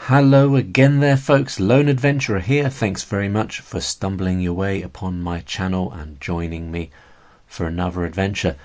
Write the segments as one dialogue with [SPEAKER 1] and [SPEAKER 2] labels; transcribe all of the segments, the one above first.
[SPEAKER 1] Hello again there folks, Lone Adventurer here. Thanks very much for stumbling your way upon my channel and joining me for another adventure.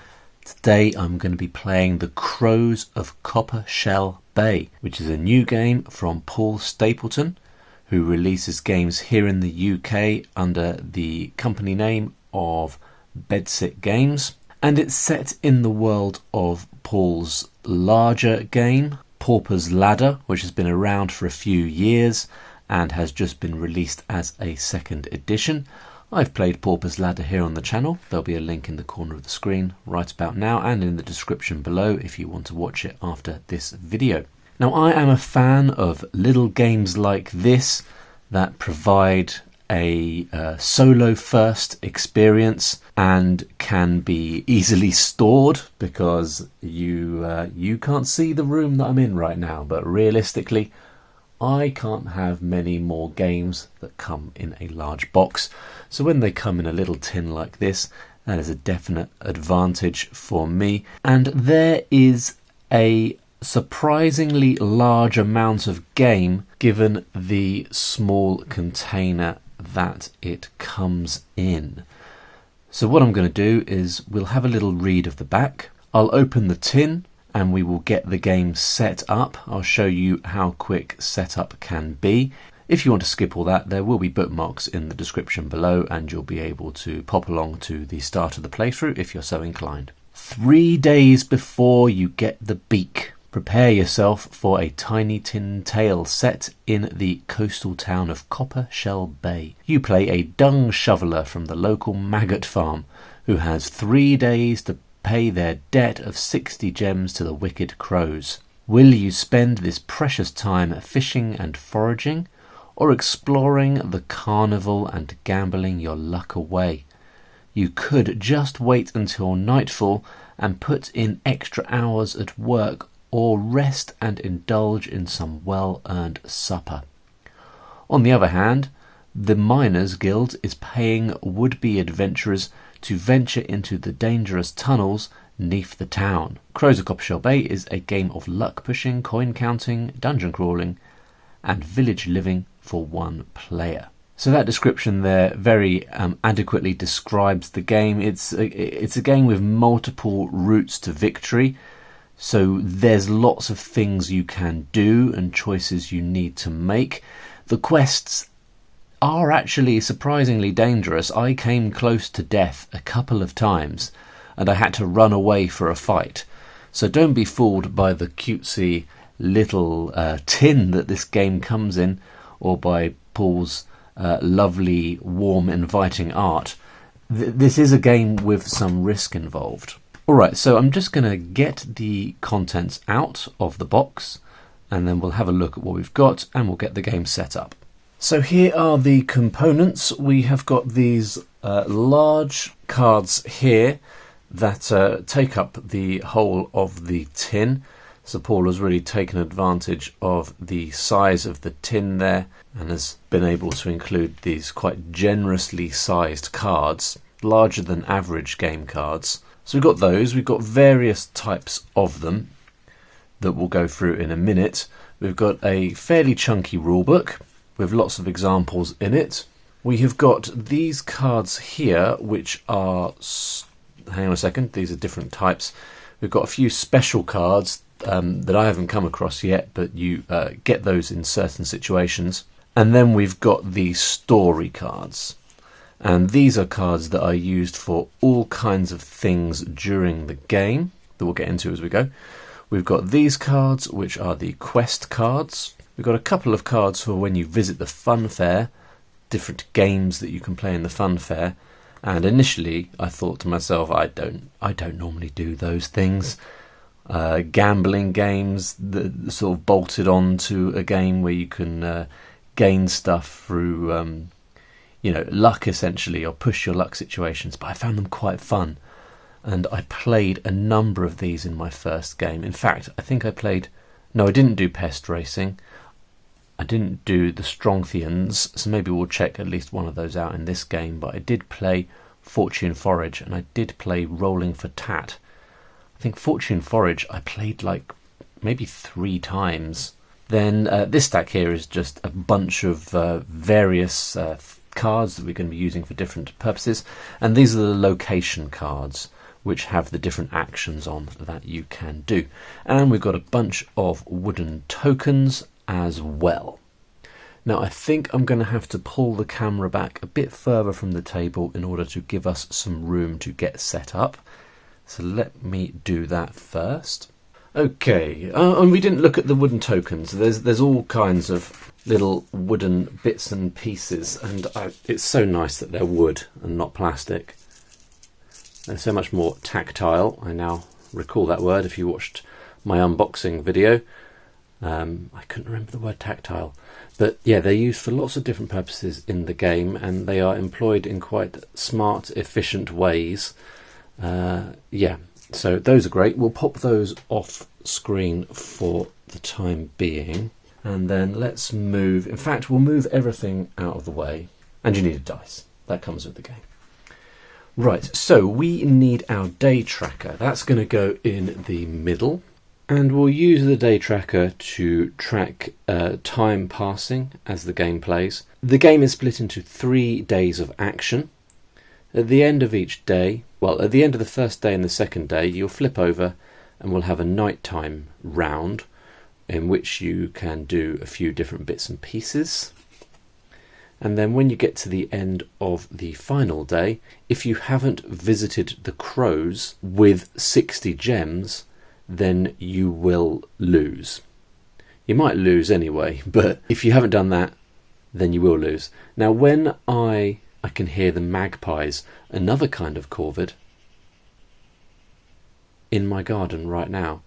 [SPEAKER 1] Today I'm going to be playing The Crows of Coppershell Bay, which is a new game from Paul Stapleton, who releases games here in the UK under the company name of Bedsit Games. And it's set in the world of Paul's larger game, Pauper's Ladder, which has been around for a few years and has just been released as a second edition. I've played Pauper's Ladder here on the channel. There'll be a link in the corner of the screen right about now and in the description below if you want to watch it after this video. Now, I am a fan of little games like this that provide a solo first experience and can be easily stored, because you can't see the room that I'm in right now, but realistically I can't have many more games that come in a large box. So when they come in a little tin like this, that is a definite advantage for me. And there is a surprisingly large amount of game given the small container that it comes in. So what I'm going to do is we'll have a little read of the back. I'll open the tin and we will get the game set up. I'll show you how quick setup can be. If you want to skip all that, there will be bookmarks in the description below and you'll be able to pop along to the start of the playthrough if you're so inclined. 3 days before you get the beak, prepare yourself for a tiny tin tale set in the coastal town of Coppershell Bay. You play a dung shoveler from the local maggot farm who has 3 days to pay their debt of 60 gems to the wicked crows. Will you spend this precious time fishing and foraging, or exploring the carnival and gambling your luck away? You could just wait until nightfall and put in extra hours at work, or rest and indulge in some well-earned supper. On the other hand, the Miners' Guild is paying would-be adventurers to venture into the dangerous tunnels neath the town. Crows of Coppershell Bay is a game of luck pushing, coin counting, dungeon crawling and village living for one player. So that description there very adequately describes the game. It's a game with multiple routes to victory. So there's lots of things you can do and choices you need to make. The quests are actually surprisingly dangerous. I came close to death a couple of times and I had to run away for a fight. So don't be fooled by the cutesy little tin that this game comes in, or by Paul's lovely, warm, inviting art. This is a game with some risk involved. Alright, so I'm just going to get the contents out of the box and then we'll have a look at what we've got and we'll get the game set up. So here are the components. We have got these large cards here that take up the whole of the tin. So Paul has really taken advantage of the size of the tin there and has been able to include these quite generously sized cards, larger than average game cards. So we've got those, we've got various types of them that we'll go through in a minute. We've got a fairly chunky rulebook with lots of examples in it. We have got these cards here, which are, hang on a second, these are different types. We've got a few special cards that I haven't come across yet, but you get those in certain situations. And then we've got the story cards. And these are cards that are used for all kinds of things during the game that we'll get into as we go. We've got these cards, which are the quest cards. We've got a couple of cards for when you visit the fun fair, different games that you can play in the fun fair. And initially I thought to myself, I don't normally do those things. Gambling games that sort of bolted on to a game where you can gain stuff through luck essentially, or push your luck situations, but I found them quite fun and I played a number of these in my first game. In fact, I think I didn't do Pest Racing, I didn't do the Strongthians, so maybe we'll check at least one of those out in this game, but I did play Fortune Forage and I did play Rolling for Tat. I think Fortune Forage I played like maybe 3 times Then this stack here is just a bunch of various cards that we're going to be using for different purposes, and these are the location cards which have the different actions on that you can do. And we've got a bunch of wooden tokens as well. Now I think I'm going to have to pull the camera back a bit further from the table in order to give us some room to get set up. So let me do that first. Okay, and we didn't look at the wooden tokens. There's all kinds of little wooden bits and pieces, and it's so nice that they're wood and not plastic. They're so much more tactile. I now recall that word if you watched my unboxing video. I couldn't remember the word tactile. But yeah, they're used for lots of different purposes in the game, and they are employed in quite smart, efficient ways. Yeah, so those are great. We'll pop those off screen for the time being. And then let's move, in fact, we'll move everything out of the way. And you need a dice. That comes with the game. Right, so we need our day tracker. That's going to go in the middle. And we'll use the day tracker to track time passing as the game plays. The game is split into 3 days of action. At the end of each day, well, at the end of the first day and the second day, you'll flip over and we'll have a nighttime round in which you can do a few different bits and pieces. And then when you get to the end of the final day, if you haven't visited the crows with 60 gems, then you will lose. You might lose anyway, but if you haven't done that, then you will lose. Now when I can hear the magpies, another kind of corvid, in my garden right now.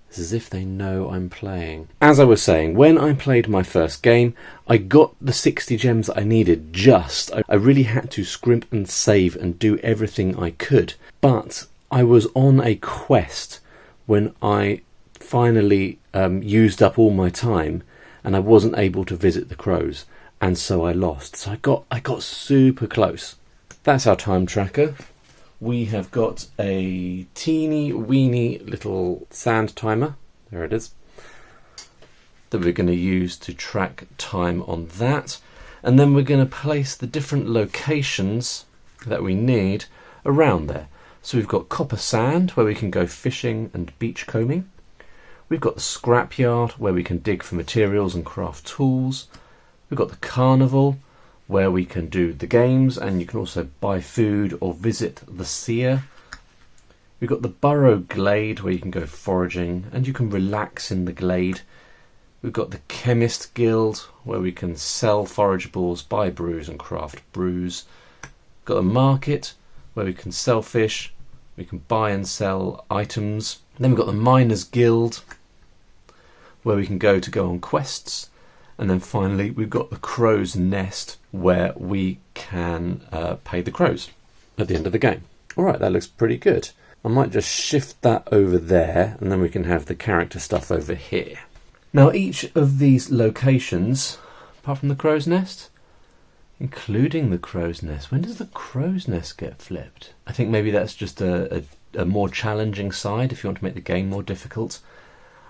[SPEAKER 1] It's as if they know I'm playing. As I was saying, when I played my first game, I got the 60 gems that I needed just. I really had to scrimp and save and do everything I could. But I was on a quest when I finally used up all my time and I wasn't able to visit the crows, and so I lost. So I got super close. That's our time tracker. We have got a teeny weeny little sand timer, there it is, that we're going to use to track time on that. And then we're going to place the different locations that we need around there. So we've got copper sand, where we can go fishing and beach combing. We've got the scrapyard, where we can dig for materials and craft tools. We've got the carnival, where we can do the games, and you can also buy food or visit the seer. We've got the burrow glade, where you can go foraging and you can relax in the glade. We've got the chemist guild, where we can sell forageables, buy brews and craft brews. We've got the market, where we can sell fish, we can buy and sell items. And then we've got the miners guild, where we can go on quests. And then finally we've got the crow's nest, where we can pay the crows at the end of the game. Alright, that looks pretty good. I might just shift that over there, and then we can have the character stuff over here. Now each of these locations, apart from the crow's nest, including the crow's nest, when does the crow's nest get flipped? I think maybe that's just a more challenging side if you want to make the game more difficult.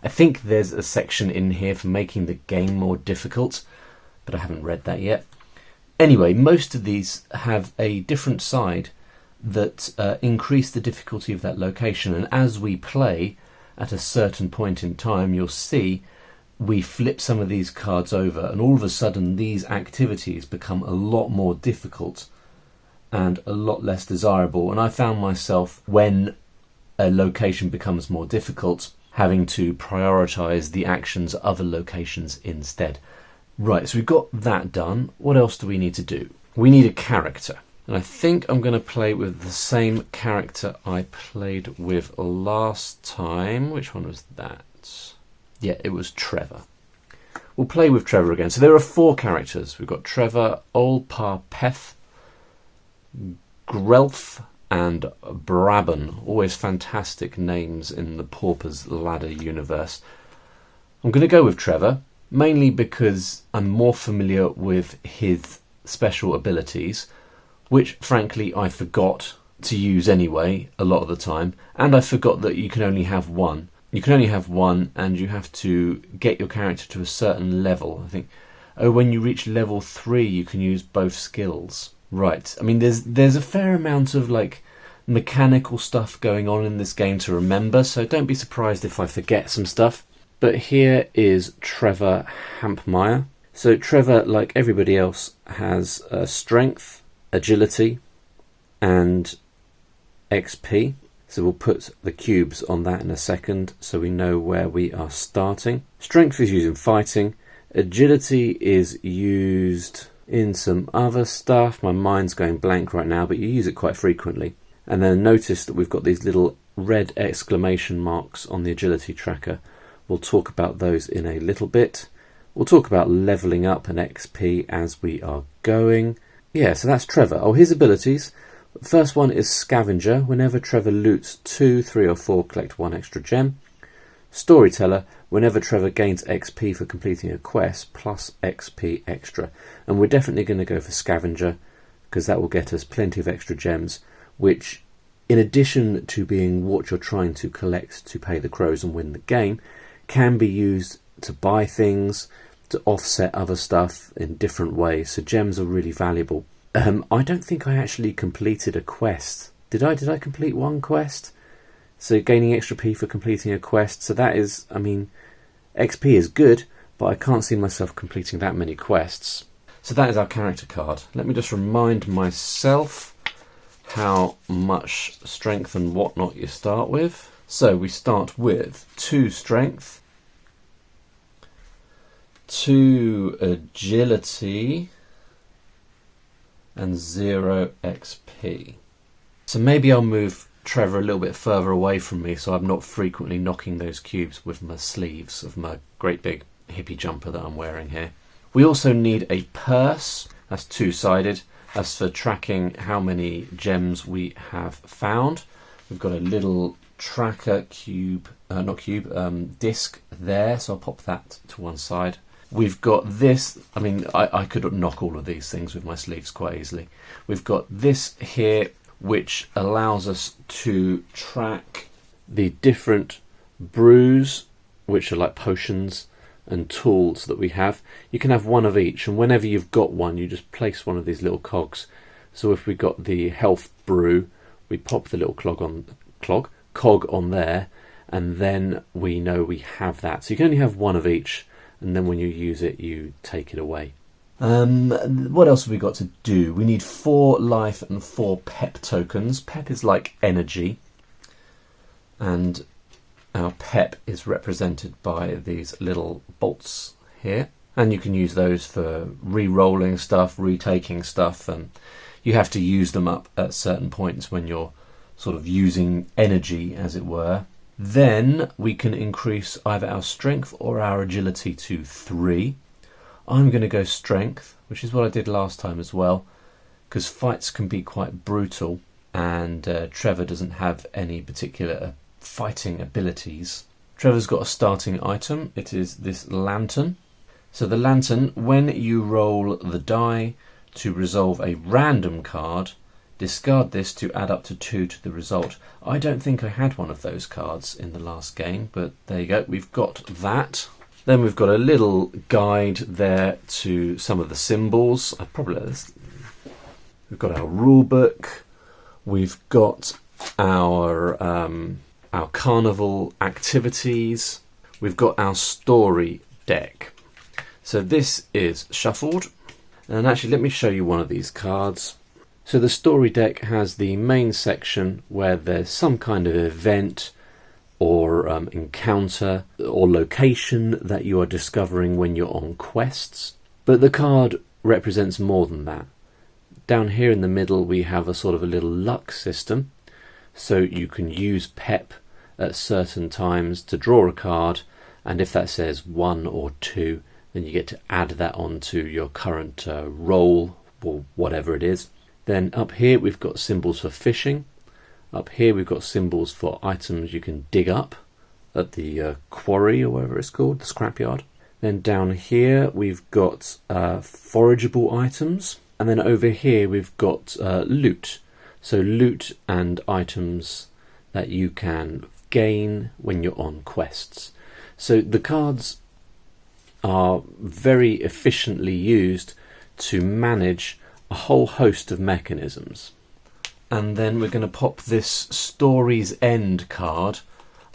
[SPEAKER 1] I think there's a section in here for making the game more difficult, but I haven't read that yet. Anyway, most of these have a different side that increase the difficulty of that location, and as we play at a certain point in time, you'll see we flip some of these cards over, and all of a sudden these activities become a lot more difficult and a lot less desirable. And I found myself, when a location becomes more difficult, having to prioritise the actions of other locations instead. Right, so we've got that done. What else do we need to do? We need a character. And I think I'm going to play with the same character I played with last time. Which one was that? Yeah, it was Trevor. We'll play with Trevor again. So there are 4 characters. We've got Trevor, Olparpeth, Grelf, and Brabham. Always fantastic names in the Pauper's Ladder universe. I'm going to go with Trevor, mainly because I'm more familiar with his special abilities, which frankly I forgot to use anyway a lot of the time, and I forgot that you can only have one. you can only have one, and you have to get your character to a certain level. I think, oh, when you reach level 3, you can use both skills. Right. I mean, there's a fair amount of like mechanical stuff going on in this game to remember, so don't be surprised if I forget some stuff. But here is Trevor Hampmeyer. So Trevor, like everybody else, has strength, agility, and XP. So we'll put the cubes on that in a second so we know where we are starting. Strength is used in fighting. Agility is used in some other stuff. My mind's going blank right now, but you use it quite frequently. And then notice that we've got these little red exclamation marks on the agility tracker. We'll talk about those in a little bit. We'll talk about leveling up and XP as we are going. Yeah, so that's Trevor. Oh, his abilities. The first one is Scavenger. Whenever Trevor loots 2, 3 or 4, collect 1 extra gem. Storyteller. Whenever Trevor gains XP for completing a quest, plus XP extra. And we're definitely going to go for Scavenger, because that will get us plenty of extra gems, which, in addition to being what you're trying to collect to pay the crows and win the game, can be used to buy things, to offset other stuff in different ways. So gems are really valuable. I don't think I actually completed a quest. Did I complete one quest? So gaining extra P for completing a quest. So that is, I mean, XP is good, but I can't see myself completing that many quests. So that is our character card. Let me just remind myself how much strength and whatnot you start with. So we start with 2 strength, 2 agility, and 0 XP. So maybe I'll move Trevor a little bit further away from me so I'm not frequently knocking those cubes with my sleeves of my great big hippie jumper that I'm wearing here. We also need a purse. That's 2-sided. That's for tracking how many gems we have found. We've got a little tracker disc there, so I'll pop that to one side. We've got this. I mean, I could knock all of these things with my sleeves quite easily. We've got this here, which allows us to track the different brews, which are like potions and tools that we have. You can have one of each, and whenever you've got one, you just place one of these little cogs. So if we got the health brew, we pop the little cog on there, and then we know we have that. So you can only have one of each, and then when you use it, you take it away. What else have we got to do? We need 4 life and 4 pep tokens. Pep is like energy, and our pep is represented by these little bolts here, and you can use those for re-rolling stuff, retaking stuff, and you have to use them up at certain points when you're sort of using energy, as it were. Then we can increase either our strength or our agility to 3. I'm going to go strength, which is what I did last time as well, because fights can be quite brutal, and Trevor doesn't have any particular fighting abilities. Trevor's got a starting item. It is this lantern. So the lantern, when you roll the die to resolve a random card, discard this to add up to 2 to the result. I don't think I had one of those cards in the last game, but there you go, we've got that. Then we've got a little guide there to some of the symbols. We've got our rule book. We've got our carnival activities. We've got our story deck. So this is shuffled. And actually, let me show you one of these cards. So the story deck has the main section where there's some kind of event or encounter or location that you are discovering when you're on quests. But the card represents more than that. Down here in the middle we have a sort of a little luck system. So you can use pep at certain times to draw a card, and if that says 1 or 2, then you get to add that onto your current roll or whatever it is. Then up here we've got symbols for fishing. Up here we've got symbols for items you can dig up at the quarry or whatever it's called, the scrapyard. Then down here we've got forageable items. And then over here we've got loot. So loot and items that you can gain when you're on quests. So the cards are very efficiently used to manage a whole host of mechanisms. And then we're going to pop this Story's End card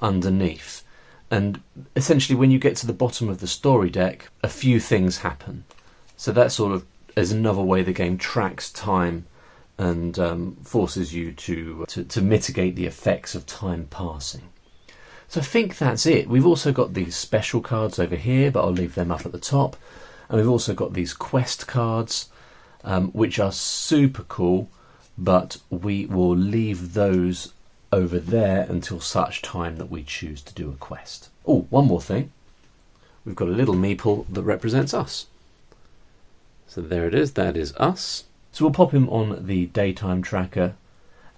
[SPEAKER 1] underneath. And essentially when you get to the bottom of the story deck, a few things happen. So that sort of is another way the game tracks time and forces you to mitigate the effects of time passing. So I think that's it. We've also got these special cards over here, but I'll leave them up at the top. And we've also got these quest cards, which are super cool, but we will leave those over there until such time that we choose to do a quest. Oh, one more thing. We've got a little meeple that represents us. So there it is, that is us. So we'll pop him on the daytime tracker,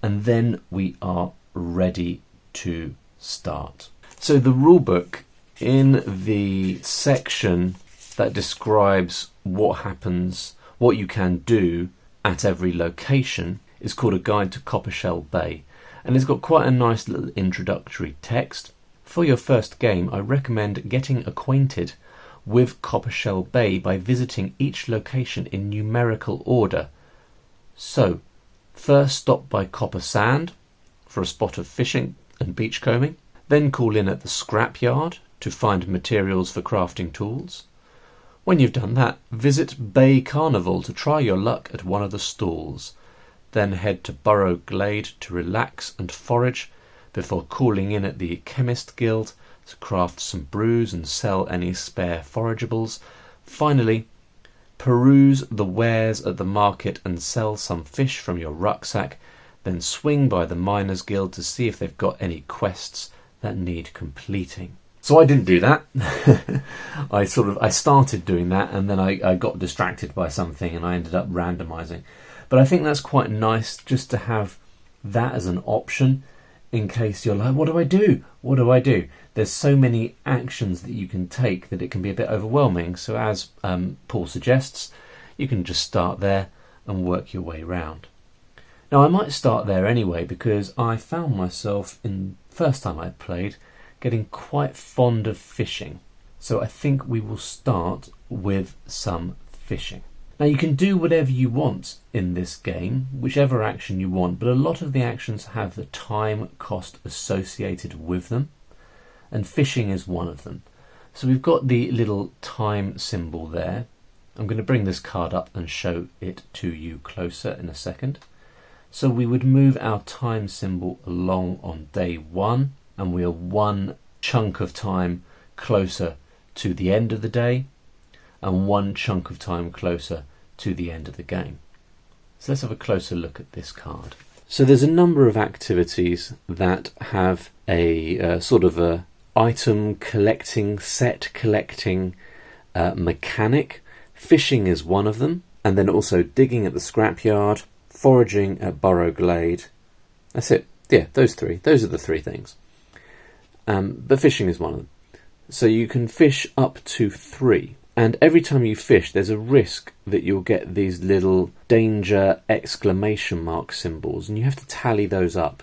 [SPEAKER 1] and then we are ready to start. So the rulebook, in the section that describes what happens, what you can do at every location, is called A Guide to Coppershell Bay, and it's got quite a nice little introductory text. For your first game, I recommend getting acquainted with Coppershell Bay by visiting each location in numerical order. So, first stop by Copper Sand for a spot of fishing and beachcombing, then call in at the scrapyard to find materials for crafting tools. When you've done that, visit Bay Carnival to try your luck at one of the stalls. Then head to Burrow Glade to relax and forage before calling in at the Chemist Guild to craft some brews and sell any spare forageables. Finally, peruse the wares at the market and sell some fish from your rucksack, then swing by the Miners Guild to see if they've got any quests that need completing. So I didn't do that. I started doing that, and then I got distracted by something and I ended up randomizing. But I think that's quite nice just to have that as an option in case you're like, what do I do? What do I do? There's so many actions that you can take that it can be a bit overwhelming. So as Paul suggests, you can just start there and work your way around. Now I might start there anyway, because I found myself, in first time I played, getting quite fond of fishing. So I think we will start with some fishing. Now you can do whatever you want in this game, whichever action you want, but a lot of the actions have the time cost associated with them, and fishing is one of them. So we've got the little time symbol there. I'm going to bring this card up and show it to you closer in a second. So we would move our time symbol along on day 1, and we are one chunk of time closer to the end of the day, and one chunk of time closer to the end of the game. So let's have a closer look at this card. So there's a number of activities that have a sort of a item collecting, set collecting mechanic. Fishing is one of them, and then also digging at the scrapyard, foraging at Burrow Glade. That's it. Yeah, those three. Those are the three things. But fishing is one of them. So you can fish up to 3. And every time you fish, there's a risk that you'll get these little danger exclamation mark symbols, and you have to tally those up.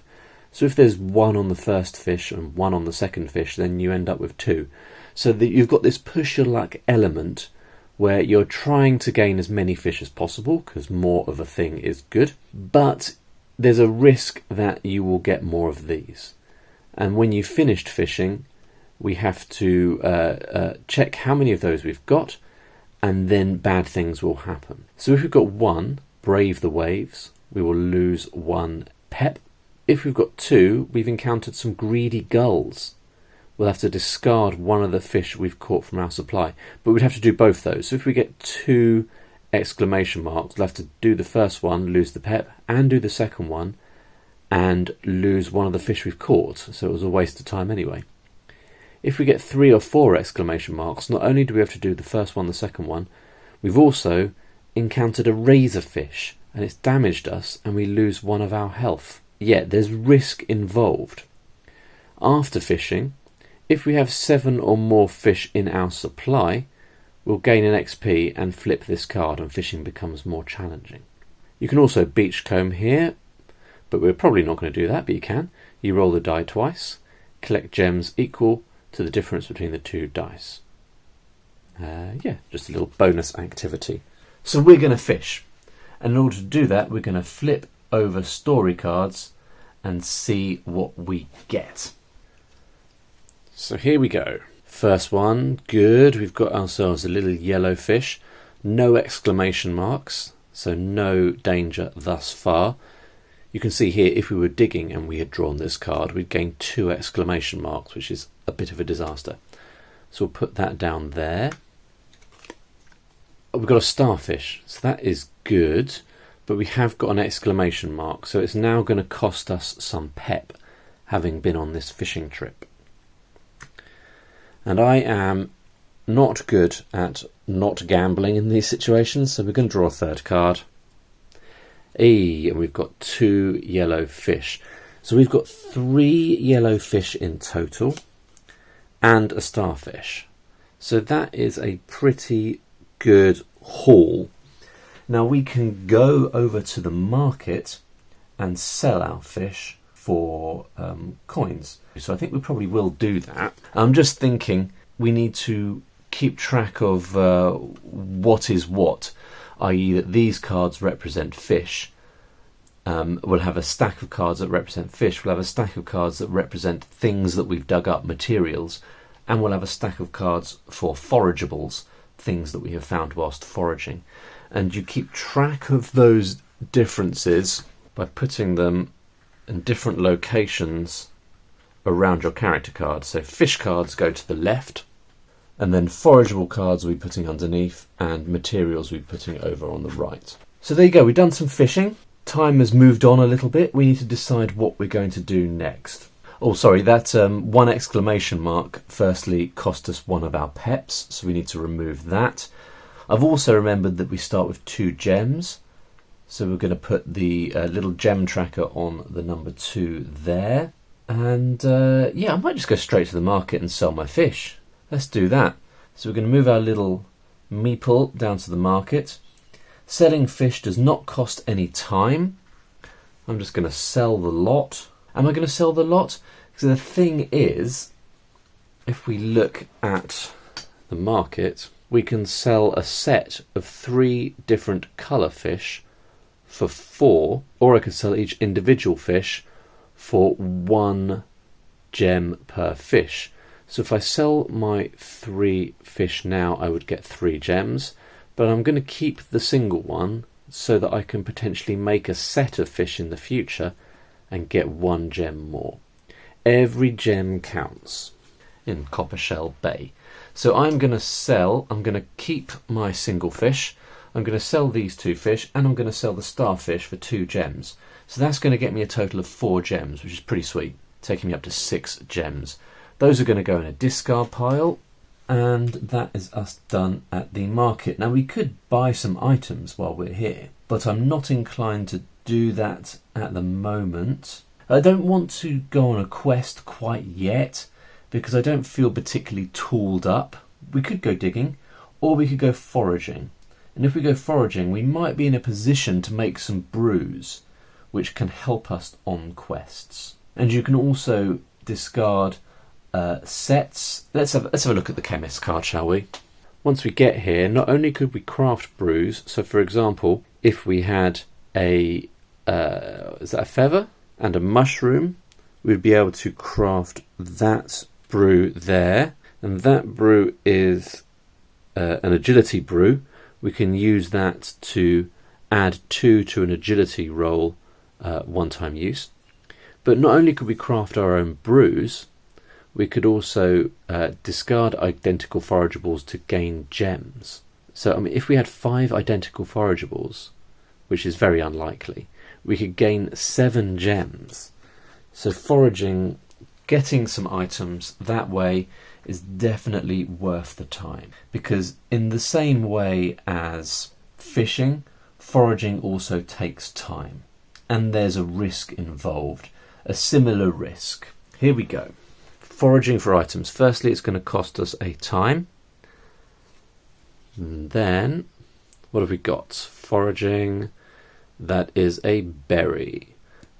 [SPEAKER 1] So if there's 1 on the first fish and 1 on the second fish, then you end up with 2. So that you've got this push your luck element where you're trying to gain as many fish as possible, because more of a thing is good, but there's a risk that you will get more of these. And when you've finished fishing, we have to check how many of those we've got, and then bad things will happen. So if we've got 1, brave the waves, we will lose 1 pep. If we've got 2, we've encountered some greedy gulls. We'll have to discard one of the fish we've caught from our supply, but we'd have to do both those. So if we get 2 exclamation marks, we'll have to do the first one, lose the pep, and do the second one, and lose one of the fish we've caught. So it was a waste of time anyway. If we get 3 or 4 exclamation marks, not only do we have to do the first one, the second one, we've also encountered a razorfish, and it's damaged us, and we lose 1 of our health. Yet there's risk involved. After fishing, if we have 7 or more fish in our supply, we'll gain an XP and flip this card, and fishing becomes more challenging. You can also beachcomb here, but we're probably not going to do that, but you can. You roll the die twice. collect gems equal to the difference between the two dice. Yeah, just a little bonus activity. So we're going to fish, and in order to do that we're going to flip over story cards and see what we get. So here we go. First one, good. We've got ourselves a little yellow fish. No exclamation marks, so no danger thus far. You can see here, if we were digging and we had drawn this card, we'd gain 2 exclamation marks, which is a bit of a disaster. So we'll put that down there. We've got a starfish, so that is good, but we have got an exclamation mark, so it's now going to cost us some pep, having been on this fishing trip. And I am not good at not gambling in these situations, so we're going to draw a third card. And we've got 2 yellow fish. So we've got 3 yellow fish in total and a starfish. So that is a pretty good haul. Now we can go over to the market and sell our fish for coins. So I think we probably will do that. I'm just thinking we need to keep track of what is what, i.e. that these cards represent fish. We'll have a stack of cards that represent fish, we'll have a stack of cards that represent things that we've dug up, materials, and we'll have a stack of cards for forageables, things that we have found whilst foraging. And you keep track of those differences by putting them in different locations around your character cards. So fish cards go to the left, and then forageable cards we'll be putting underneath, and materials we'll be putting over on the right. So there you go, we've done some fishing. Time has moved on a little bit. We need to decide what we're going to do next. Oh, sorry, that 1 exclamation mark firstly cost us 1 of our peps, so we need to remove that. I've also remembered that we start with 2 gems, so we're going to put the little gem tracker on the number 2 there. And yeah, I might just go straight to the market and sell my fish. Let's do that. So we're going to move our little meeple down to the market. Selling fish does not cost any time. I'm just going to sell the lot. Am I going to sell the lot? Because the thing is, if we look at the market, we can sell a set of 3 different colour fish for 4, or I could sell each individual fish for 1 gem per fish. So if I sell my 3 fish now, I would get 3 gems, but I'm going to keep the single one so that I can potentially make a set of fish in the future and get 1 gem more. Every gem counts in Coppershell Bay. So I'm going to keep my single fish, I'm going to sell these 2 fish, and I'm going to sell the starfish for 2 gems. So that's going to get me a total of 4 gems, which is pretty sweet, taking me up to 6 gems. Those are going to go in a discard pile, and that is us done at the market. Now we could buy some items while we're here, but I'm not inclined to do that at the moment. I don't want to go on a quest quite yet because I don't feel particularly tooled up. We could go digging, or we could go foraging. And if we go foraging, we might be in a position to make some brews, which can help us on quests. And you can also discard sets. Let's have a look at the chemist card, shall we? Once we get here, not only could we craft brews, so for example, if we had a feather and a mushroom, we'd be able to craft that brew there, and that brew is an agility brew. We can use that to add 2 to an agility roll, 1-time use. But not only could we craft our own brews, we could also discard identical forageables to gain gems. So I mean, if we had 5 identical forageables, which is very unlikely, we could gain 7 gems. So foraging, getting some items that way is definitely worth the time, because in the same way as fishing, foraging also takes time, and there's a risk involved, a similar risk. Here we go. Foraging for items. Firstly, it's going to cost us a time. And then, what have we got? Foraging, that is a berry.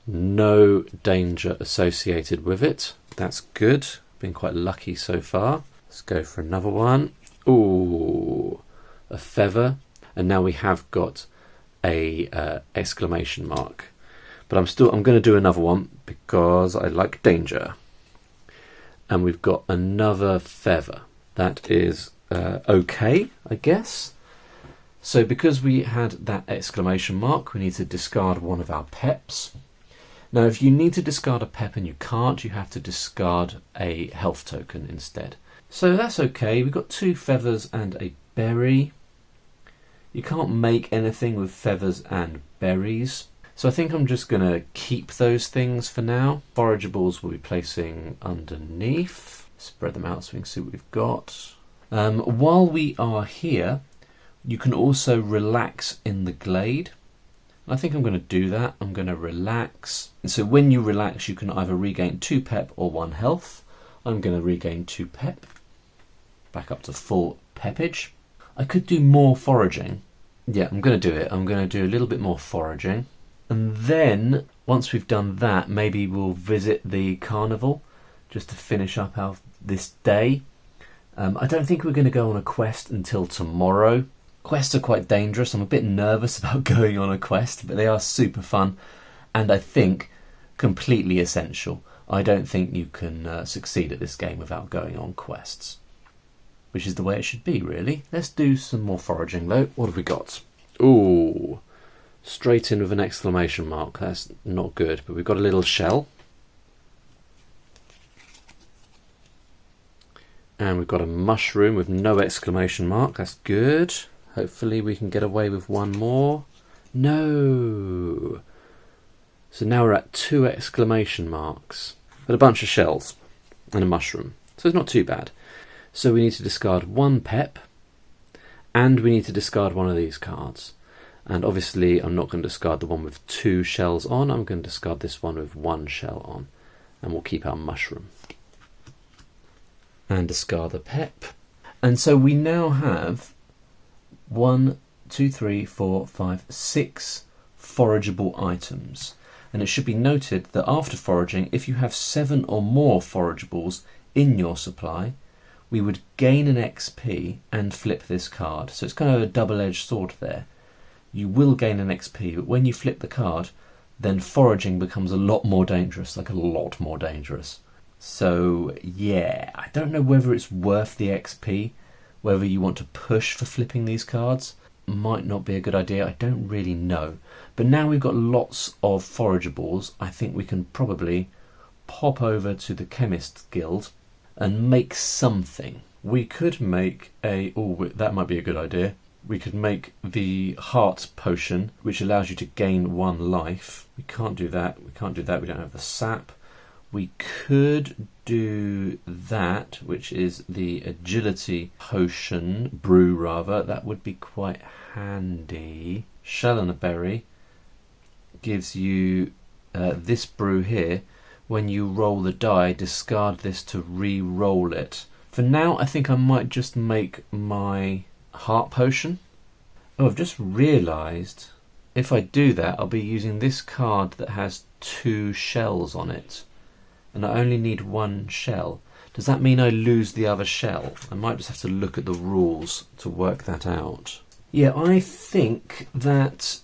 [SPEAKER 1] No danger associated with it. That's good. Been quite lucky so far. Let's go for another one. Ooh, a feather. And now we have got a exclamation mark. But I'm going to do another one because I like danger. And we've got another feather. That is okay, I guess. So because we had that exclamation mark, we need to discard one of our peps. Now, if you need to discard a pep and you can't, you have to discard a health token instead. So that's okay. We've got 2 feathers and a berry. You can't make anything with feathers and berries. So I think I'm just going to keep those things for now. Forageables we'll be placing underneath. Spread them out so we can see what we've got. While we are here, you can also relax in the glade. I think I'm going to do that. I'm going to relax. And so when you relax, you can either regain 2 pep or 1 health. I'm going to regain 2 pep. Back up to full peppage. I could do more foraging. Yeah, I'm going to do it. I'm going to do a little bit more foraging. And then, once we've done that, maybe we'll visit the carnival just to finish up this day. I don't think we're going to go on a quest until tomorrow. Quests are quite dangerous. I'm a bit nervous about going on a quest, but they are super fun and I think completely essential. I don't think you can succeed at this game without going on quests, which is the way it should be, really. Let's do some more foraging, though. What have we got? Ooh, straight in with an exclamation mark. That's not good, but we've got a little shell. And we've got a mushroom with no exclamation mark. That's good. Hopefully we can get away with one more. No. So now we're at 2 exclamation marks. But a bunch of shells and a mushroom. So it's not too bad. So we need to discard 1 pep. And we need to discard one of these cards. And obviously I'm not going to discard the one with 2 shells on. I'm going to discard this one with 1 shell on. And we'll keep our mushroom. And discard the pep. And so we now have 1, 2, 3, 4, 5, 6 forageable items. And it should be noted that after foraging, if you have 7 or more forageables in your supply, we would gain an XP and flip this card. So it's kind of a double-edged sword there. You will gain an XP, but when you flip the card, then foraging becomes a lot more dangerous, like a lot more dangerous. So yeah, I don't know whether it's worth the XP, whether you want to push for flipping these cards. Might not be a good idea, I don't really know. But now we've got lots of forageables, I think we can probably pop over to the Chemist's Guild and make something. We could make that might be a good idea. We could make the heart potion, which allows you to gain 1 life. We can't do that, we don't have the sap. We could do that, which is the agility potion, brew rather. That would be quite handy. Shell and a berry gives you this brew here. When you roll the die, discard this to re-roll it. For now, I think I might just make my heart potion. Oh, I've just realised if I do that, I'll be using this card that has 2 shells on it. And I only need 1 shell. Does that mean I lose the other shell? I might just have to look at the rules to work that out. Yeah, I think that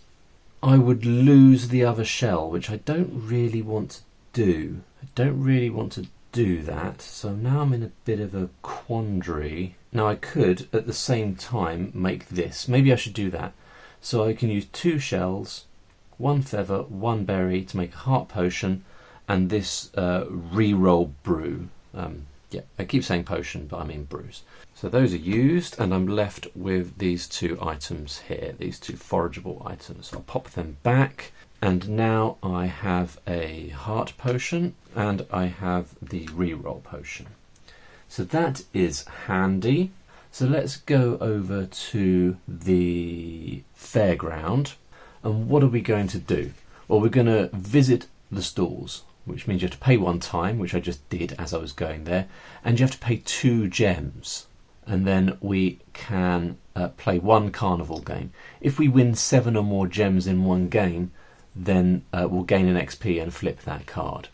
[SPEAKER 1] I would lose the other shell, which I don't really want to do. I don't really want to do that, so now I'm in a bit of a quandary. Now I could, at the same time, make this. Maybe I should do that. So I can use 2 shells, 1 feather, 1 berry to make a heart potion, and this re-roll brew. Yeah, I keep saying potion, but I mean brews. So those are used, and I'm left with these 2 items here, these 2 forageable items. So I'll pop them back, and now I have a heart potion, and I have the re-roll potion. So that is handy. So let's go over to the fairground, and what are we going to do? Well, we're going to visit the stalls, which means you have to pay 1 time, which I just did as I was going there, and you have to pay 2 gems, and then we can play 1 carnival game. If we win 7 or more gems in 1 game, then we'll gain an XP and flip that card.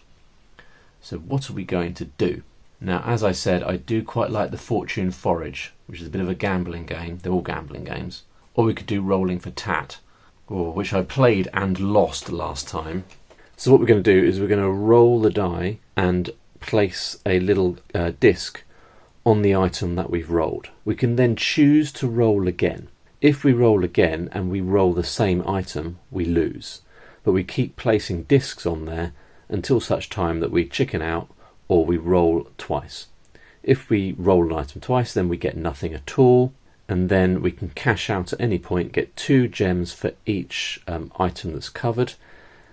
[SPEAKER 1] So what are we going to do? Now, as I said, I do quite like the Fortune Forage, which is a bit of a gambling game. They're all gambling games. Or we could do Rolling for Tat, which I played and lost last time. So what we're going to do is we're going to roll the die and place a little disc on the item that we've rolled. We can then choose to roll again. If we roll again and we roll the same item, we lose. But we keep placing discs on there until such time that we chicken out or we roll twice. If we roll an item twice, then we get nothing at all, and then we can cash out at any point, get 2 gems for each item that's covered,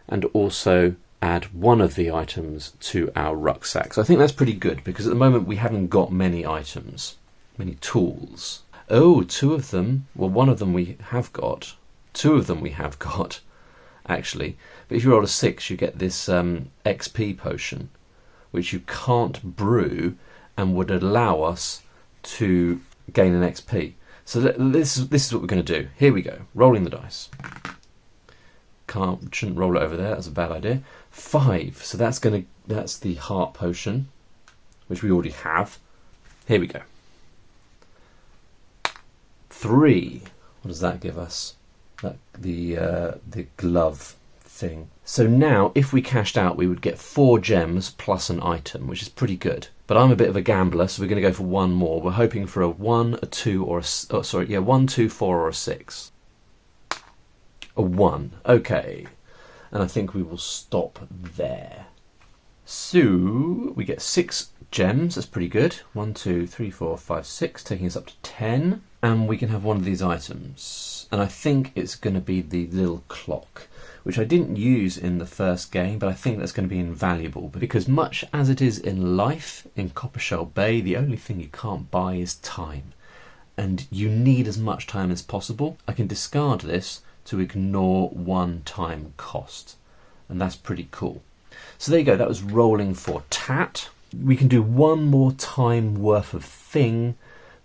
[SPEAKER 1] and also add one of the items to our rucksack. So I think that's pretty good, because at the moment we haven't got many items, many tools. Oh, 2 of them, well, one of them we have got, 2 of them we have got, actually. But if you roll a 6, you get this XP potion, which you can't brew and would allow us to gain an XP. So this is what we're going to do. Here we go, rolling the dice. Shouldn't roll it over there, that's a bad idea. 5, so that's the heart potion, which we already have. Here we go. 3, what does that give us? The glove thing. So now, if we cashed out, we would get 4 gems plus an item, which is pretty good. But I'm a bit of a gambler, so we're going to go for 1 more. We're hoping for a 1, a 2, or a 1, 2, 4, or a 6. A 1. Okay. And I think we will stop there. So we get 6 gems. That's pretty good. 1, 2, 3, 4, 5, 6, taking us up to 10. And we can have one of these items. And I think it's going to be the little clock, which I didn't use in the first game, but I think that's going to be invaluable, because much as it is in life, in Coppershell Bay, the only thing you can't buy is time. And you need as much time as possible. I can discard this to ignore 1 time cost, and that's pretty cool. So there you go, that was rolling for Tat. We can do 1 more time worth of thing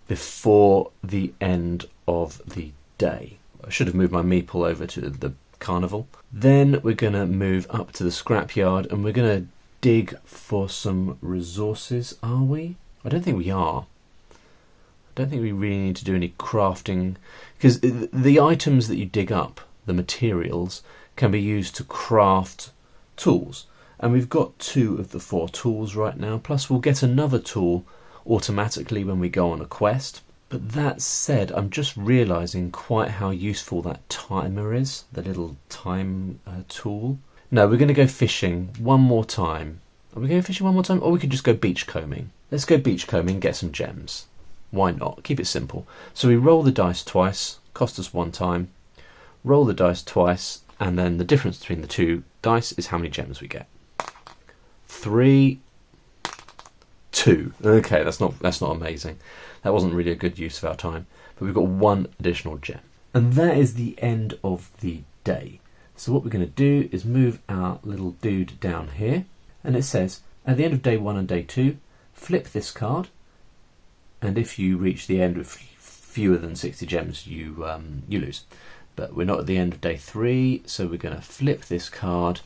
[SPEAKER 1] before the end of the day. I should have moved my meeple over to the carnival. Then we're going to move up to the scrapyard and we're going to dig for some resources, are we? I don't think we are. I don't think we really need to do any crafting, because the items that you dig up, the materials, can be used to craft tools. And we've got 2 of the 4 tools right now, plus we'll get another tool automatically when we go on a quest. But that said, I'm just realising quite how useful that timer is, the little time tool. No, we're going to go fishing 1 more time. Are we going fishing 1 more time? Or we could just go beachcombing. Let's go beachcombing, get some gems. Why not? Keep it simple. So we roll the dice twice, cost us 1 time. Roll the dice twice, and then the difference between the 2 dice is how many gems we get. 3, 2. Okay, that's not amazing. That wasn't really a good use of our time, but we've got 1 additional gem. And that is the end of the day. So what we're going to do is move our little dude down here, and it says, at the end of day 1 and day 2, flip this card, and if you reach the end with fewer than 60 gems, you lose. But we're not at the end of day 3, so we're going to flip this card,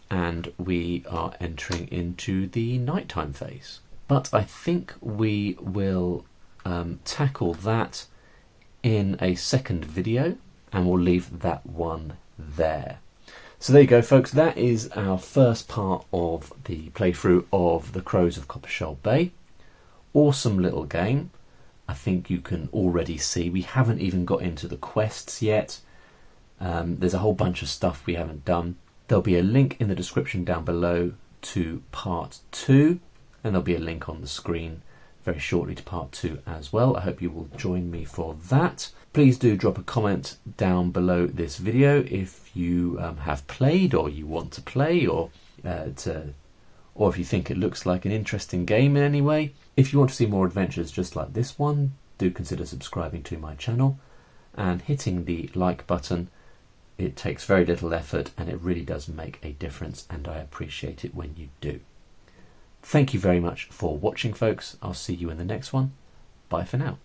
[SPEAKER 1] and we are entering into the nighttime phase. But I think we will tackle that in a second video, and we'll leave that one there. So there you go, folks, that is our first part of the playthrough of The Crows of Coppershell Bay. Awesome little game. I think you can already see we haven't even got into the quests yet. There's a whole bunch of stuff we haven't done. There'll be a link in the description down below to part 2, and there'll be a link on the screen very shortly to part 2 as well. I hope you will join me for that. Please do drop a comment down below this video if you have played, or you want to play, or if you think it looks like an interesting game in any way. If you want to see more adventures just like this one, do consider subscribing to my channel and hitting the like button. It takes very little effort and it really does make a difference, and I appreciate it when you do. Thank you very much for watching, folks. I'll see you in the next one. Bye for now.